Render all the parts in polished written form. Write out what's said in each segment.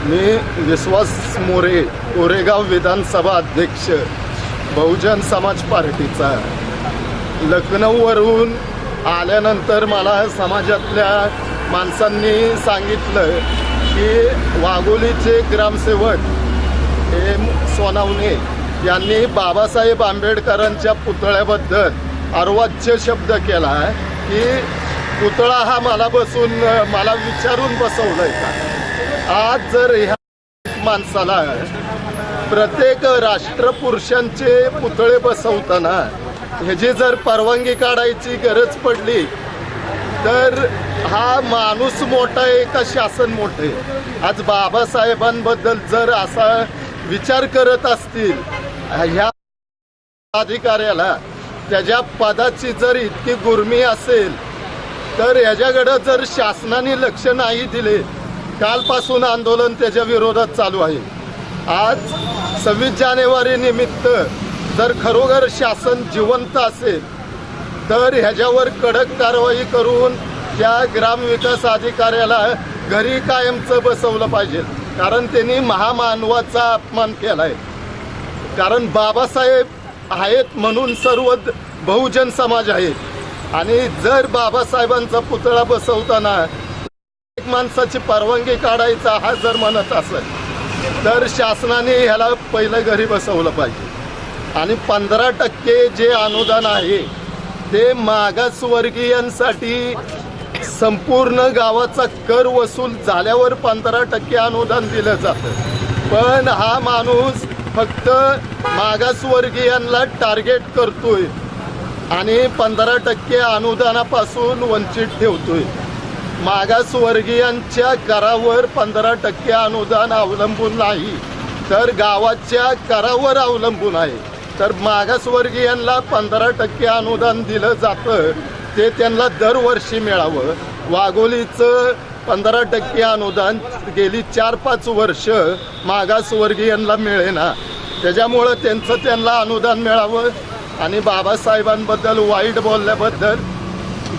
मी विश्वास मोरे, कोरेगाव विधानसभा अध्यक्ष, बहुजन समाज पार्टीचा. लखनौवरून आल्यानंतर मला समाजातल्या माणसांनी सांगितलं की वाघोलीचे ग्रामसेवक हे सोनावणे यांनी बाबासाहेब आंबेडकरांच्या पुतळ्याबद्दल अर्वाच्य शब्द केला आहे की पुतळा हा मला विचारून बसवलाय का. आज जर ह्या माणसाला प्रत्येक राष्ट्रपुरुषांचे पुतळे बसवताना ह्याची जर परवानगी काढायची गरज पडली तर हा माणूस मोठा आहे का शासन मोठं आहे. आज बाबासाहेबांबद्दल जर असा विचार करत असतील ह्या अधिकाऱ्याला, त्याच्या पदाची जर इतकी गुर्मी असेल तर ह्याच्याकडं जर शासनाने लक्ष नाही दिले, कालपासून आंदोलन त्याच्या विरोधात चालू आहे. आज 26 जानेवारी निमित्त जर खरोखर शासन जिवंत असेल तर ह्याच्यावर कडक कारवाई करून त्या ग्रामविकास अधिकाऱ्याला घरी कायमचं बसवलं पाहिजे. कारण त्यांनी महामानवाचा अपमान केला आहे. कारण बाबासाहेब आहेत म्हणून सर्व बहुजन समाज आहे. आणि जर बाबासाहेबांचा पुतळा बसवताना एक माणसाची परवानगी काढायचा हा जर म्हणत असेल तर शासनाने ह्याला पहिलं घरी बसवलं पाहिजे. आणि 15% जे अनुदान आहे ते मागासवर्गीयांसाठी संपूर्ण गावाचा कर वसूल झाल्यावर 15% अनुदान दिलं जातं. पण हा माणूस फक्त मागासवर्गीयांना टार्गेट करतोय आणि 15% अनुदानापासून वंचित ठेवतोय. मागासवर्गीयांच्या करावर 15% अनुदान अवलंबून नाही तर गावाच्या करावर अवलंबून आहे. तर मागासवर्गीयांना 15% अनुदान दिलं जातं ते त्यांना दरवर्षी मिळावं. वाघोलीचं 15% अनुदान गेली 4-5 वर्ष मागासवर्गीयांना मिळेना. त्याच्यामुळं त्यांना अनुदान मिळावं. आणि बाबासाहेबांबद्दल वाईट बोलल्याबद्दल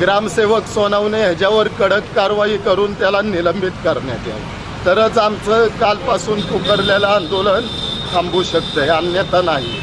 ग्रामसेवक सोनावणे ह्याच्यावर कडक कारवाई करून त्याला निलंबित करण्यात यावं. तरच आमचं कालपासून पुकारलेलं आंदोलन थांबू शकतं, अन्यथा नाही.